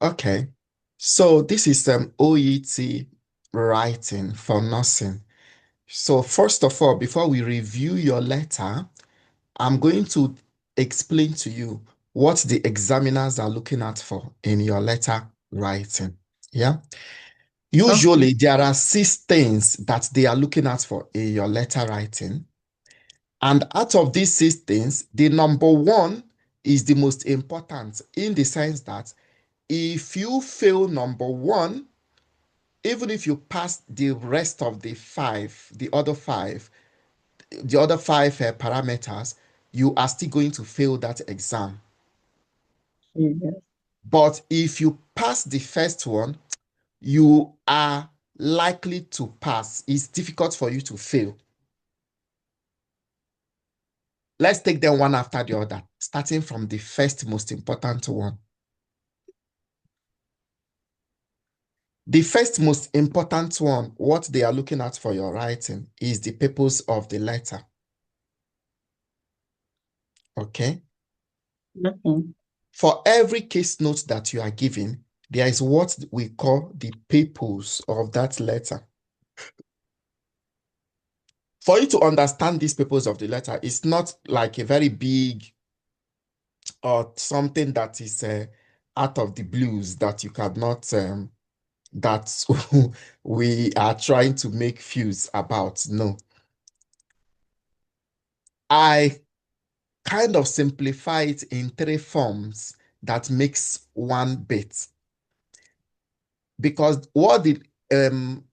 Okay. So this is OET writing for nursing. So first of all, before we review your letter, I'm going to explain to you what the examiners are looking at for in your letter writing. Yeah. Okay. Usually there are 6 things that they are looking at for in your letter writing. And out of these 6 things, the number one is the most important in the sense that if you fail number one, even if you pass the rest of the other five parameters, you are still going to fail that exam. Yes. But if you pass the first one, you are likely to pass. It's difficult for you to fail. Let's take them one after the other, starting from the first most important one. The first most important one, what they are looking at for your writing is the purpose of the letter. Okay? Okay. For every case note that you are giving, there is what we call the purpose of that letter. For you to understand this purpose of the letter, it's not like a very big or something that is out of the blues that you cannot, that we are trying to make fuse about. No. I kind of simplify it in 3 forms that makes one bit. Because what the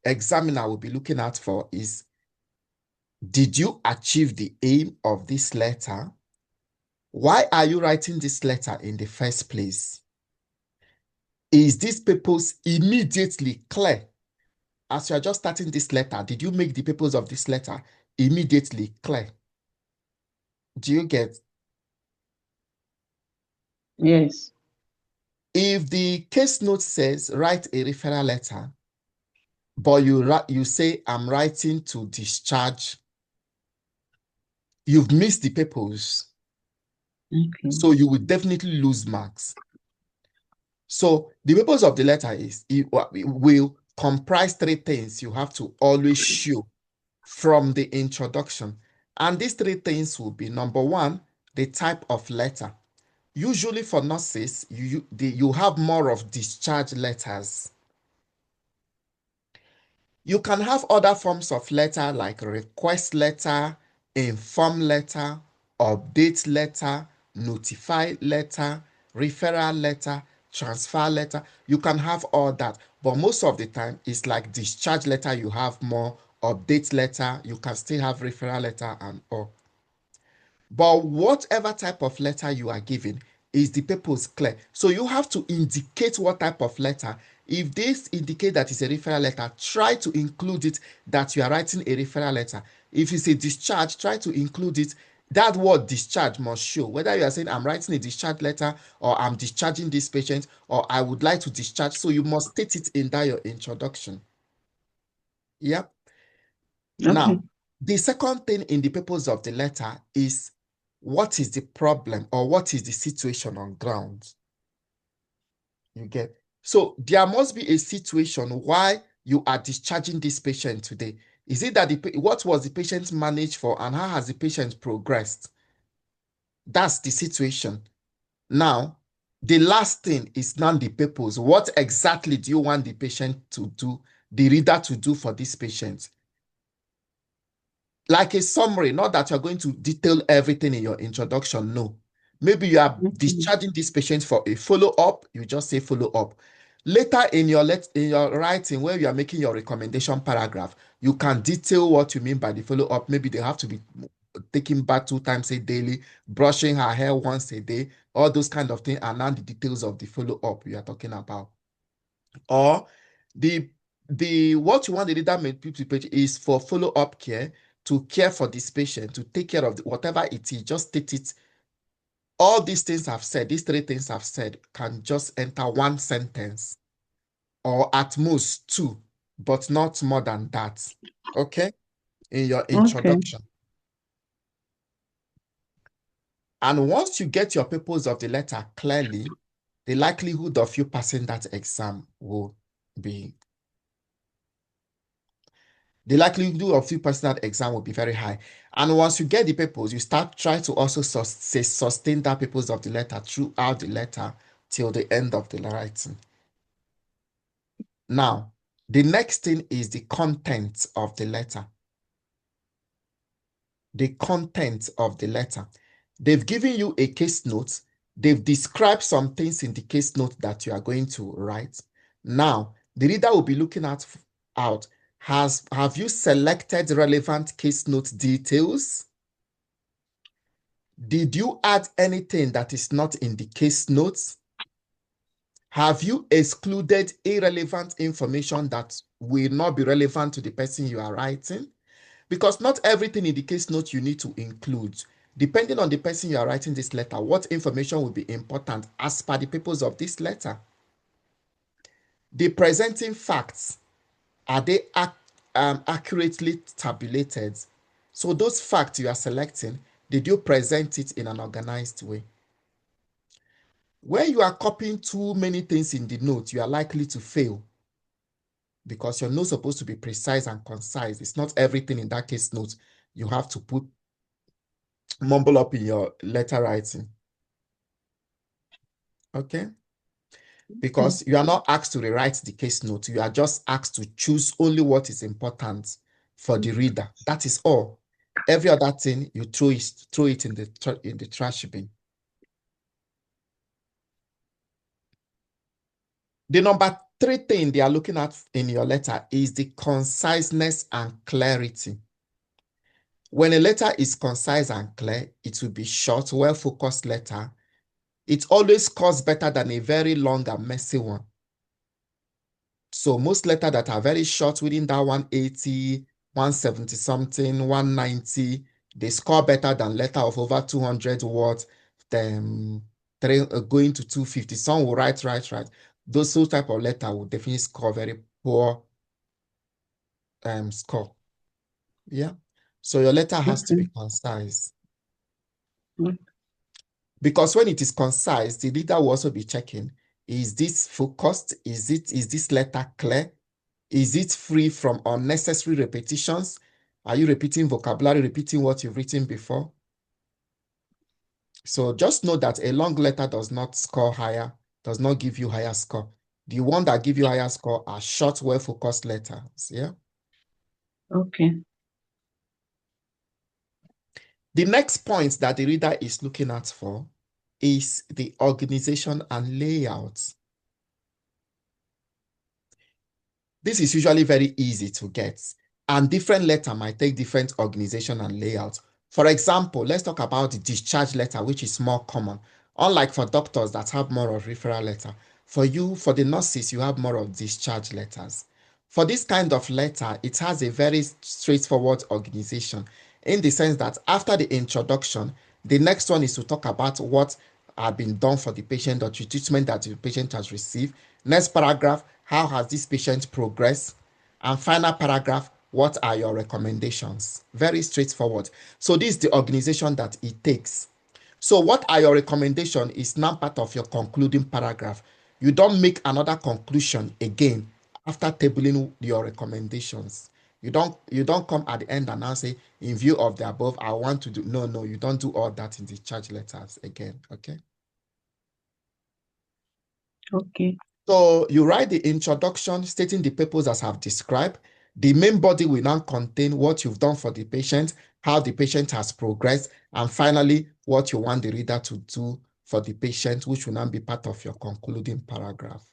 examiner will be looking at for is, did you achieve the aim of this letter? Why are you writing this letter in the first place? Is this purpose immediately clear? As you are just starting this letter, did you make the purpose of this letter immediately clear? Do you get? Yes. If the case note says write a referral letter, but you say I'm writing to discharge, you've missed the purpose. Okay. So you will definitely lose marks. So the purpose of the letter is it will comprise 3 things you have to always show from the introduction. And these 3 things will be number one, the type of letter. Usually for nurses, you have more of discharge letters. You can have other forms of letter like request letter, inform letter, update letter, notify letter, referral letter, transfer letter. You can have all that, but most of the time it's like discharge letter. You have more update letter. You can still have referral letter and all. But whatever type of letter you are giving, is the purpose clear? So you have to indicate what type of letter. If this indicate that it's a referral letter, try to include it that you are writing a referral letter. If it's a discharge, try to include it. That word discharge must show whether you are saying I'm writing a discharge letter or I'm discharging this patient or I would like to discharge. So you must state it in that your introduction. Yeah. Okay. Now, the second thing in the purpose of the letter is what is the problem or what is the situation on ground? You get. So there must be a situation why you are discharging this patient today. Is it that what was the patient managed for and how has the patient progressed? That's the situation. Now, the last thing is now the purpose. What exactly do you want the patient to do, the reader to do for this patient? Like a summary, not that you're going to detail everything in your introduction. No. Maybe you are Okay. discharging this patient for a follow-up, you just say follow-up. Later in your writing, where you are making your recommendation paragraph, you can detail what you mean by the follow-up. Maybe they have to be taking bath 2 times a daily, brushing her hair once a day, all those kind of things, and now the details of the follow-up you are talking about. Or the what you want the reader may page is for follow-up care, to care for this patient, to take care of whatever it is, just state it. All these things I've said, these 3 things I've said, can just enter one sentence or at most two, but not more than that. Okay? In your Okay. introduction. And once you get your purpose of the letter clearly, the likelihood of you passing that exam will be the likelihood of you passing that exam will be very high. And once you get the papers, you start trying to also sustain that papers of the letter throughout the letter till the end of the writing. Now, the next thing is the content of the letter. The content of the letter. They've given you a case note. They've described some things in the case note that you are going to write. Now, the reader will be looking out. Have you selected relevant case note details? Did you add anything that is not in the case notes? Have you excluded irrelevant information that will not be relevant to the person you are writing? Because not everything in the case note you need to include. Depending on the person you are writing this letter, what information will be important as per the purpose of this letter? The presenting facts, are they accurately tabulated? So those facts you are selecting, did you present it in an organized way? When you are copying too many things in the note, you are likely to fail because your note is supposed to be precise and concise. It's not everything in that case note you have to mumble up in your letter writing. Okay? Because you are not asked to rewrite the case note. You are just asked to choose only what is important for the reader. That is all. Every other thing, you throw it in the trash bin. The number 3 thing they are looking at in your letter is the conciseness and clarity. When a letter is concise and clear, it will be short, well-focused letter. It always scores better than a very long and messy one. So most letters that are very short within that 180, 170 something, 190, they score better than letter of over 200 words, then going to 250. Some will write. Those type of letter will definitely score very poor score. Yeah. So your letter has to be concise. Because when it is concise, the reader will also be checking, is this focused? Is this letter clear? Is it free from unnecessary repetitions? Are you repeating vocabulary, repeating what you've written before? So just know that a long letter does not score higher, does not give you higher score. The one that give you higher score are short, well-focused letters. Yeah. Okay. The next point that the reader is looking at for is the organization and layout. This is usually very easy to get, and different letter might take different organization and layout. For example, let's talk about the discharge letter, which is more common. Unlike for doctors that have more of referral letter, for the nurses, you have more of discharge letters. For this kind of letter, it has a very straightforward organization in the sense that after the introduction, the next one is to talk about what have been done for the patient or the treatment that the patient has received. Next paragraph, how has this patient progressed? And final paragraph, what are your recommendations? Very straightforward. So this is the organization that it takes. So what are your recommendations is now part of your concluding paragraph. You don't make another conclusion again after tabling your recommendations. You don't come at the end and now say, in view of the above, I want to do. No, you don't do all that in the charge letters again. Okay. Okay. So you write the introduction stating the purpose as I've described. The main body will now contain what you've done for the patient, how the patient has progressed, and finally, what you want the reader to do for the patient, which will now be part of your concluding paragraph.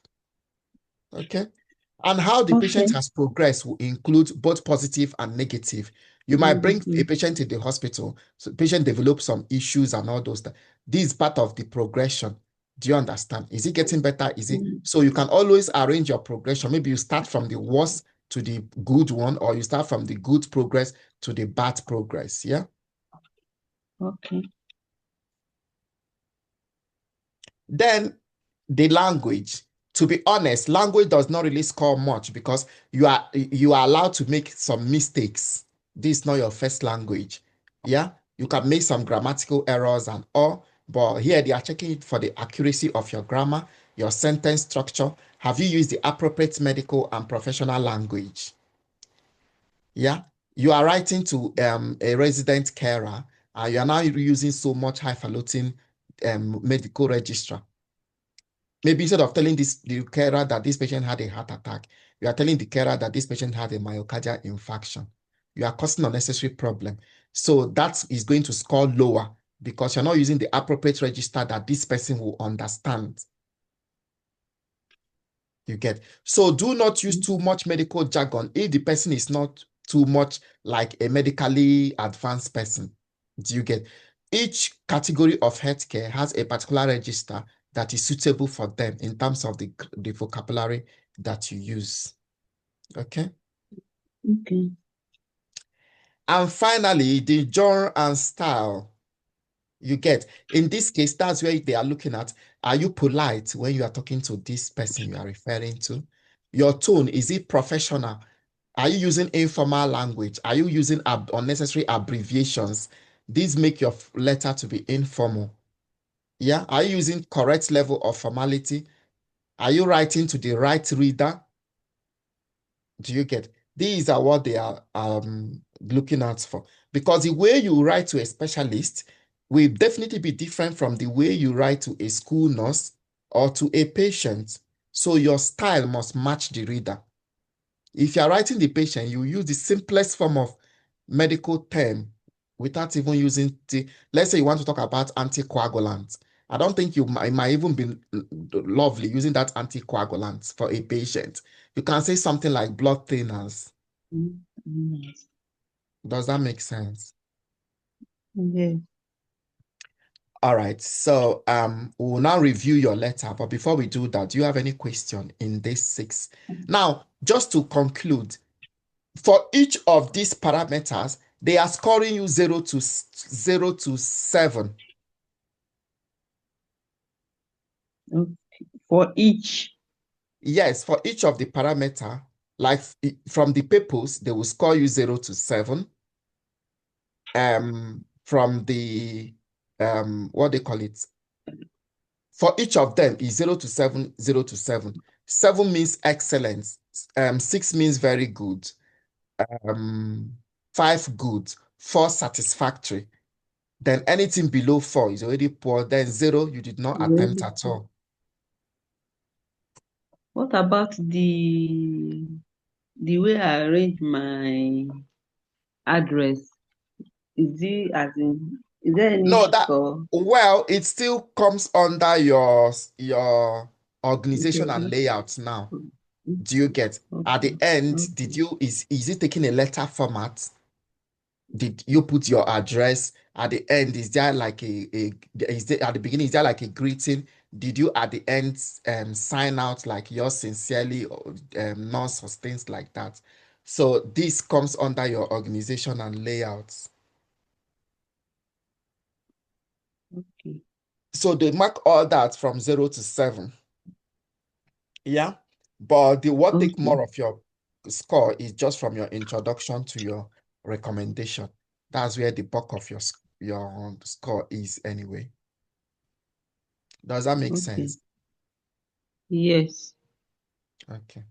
Okay? And how the patient Okay. has progressed will include both positive and negative. You might bring a patient to the hospital, so the patient develops some issues and all those. This is part of the progression. Do you understand? Is it getting better? So you can always arrange your progression. Maybe you start from the worst to the good one, or you start from the good progress to the bad progress. Yeah. Okay. Then the language. To be honest, language does not really score much because you are allowed to make some mistakes. This is not your first language. Yeah, you can make some grammatical errors and all. But here they are checking it for the accuracy of your grammar, your sentence structure. Have you used the appropriate medical and professional language? Yeah. You are writing to a resident carer, and you are now using so much highfalutin medical registrar. Maybe instead of telling the carer that this patient had a heart attack, you are telling the carer that this patient had a myocardial infarction. You are causing unnecessary problem. So that is going to score lower because you're not using the appropriate register that this person will understand. You get. So do not use too much medical jargon if the person is not too much like a medically advanced person. Do you get? Each category of healthcare has a particular register that is suitable for them in terms of the vocabulary that you use. Okay. Okay. And finally, the genre and style. You get. In this case, that's where they are looking at. Are you polite when you are talking to this person you are referring to? Your tone, is it professional? Are you using informal language? Are you using unnecessary abbreviations? These make your letter to be informal. Yeah. Are you using correct level of formality? Are you writing to the right reader? Do you get? These are what they are looking out for. Because the way you write to a specialist will definitely be different from the way you write to a school nurse or to a patient. So your style must match the reader. If you are writing the patient, you use the simplest form of medical term without even using let's say you want to talk about anticoagulants. I don't think it might even be lovely using that anticoagulant for a patient. You can say something like blood thinners. Yes. Does that make sense? Yes. All right. So we'll now review your letter. But before we do that, do you have any question in this six? Now, just to conclude, for each of these parameters, they are scoring you 0 to 7. Okay. For each. Yes, for each of the parameter, like from the papers, they will score you 0 to 7. From the what they call it, for each of them is 0 to 7, 0 to 7. 7 means excellence. 6 means very good. Um, 5 good. 4 satisfactory. Then anything below 4 is already poor. Then 0, you did not attempt Really? at all. What about the way I arrange my address? Is it as in, is there any No, score? well, it still comes under your organization and Introduce. layout now. Okay. Do you get? At the Okay. end, Okay. is it taking a letter format? Did you put your address at the end? Is there like is there at the beginning, is there like a greeting? Did you at the end sign out like yours sincerely or nurse or things like that? So this comes under your organization and layouts. Okay. So they mark all that from 0 to 7. Yeah. But the what take Okay. more of your score is just from your introduction to your recommendation. That's where the bulk of your score is anyway. Does that make Okay. sense? Yes. Okay.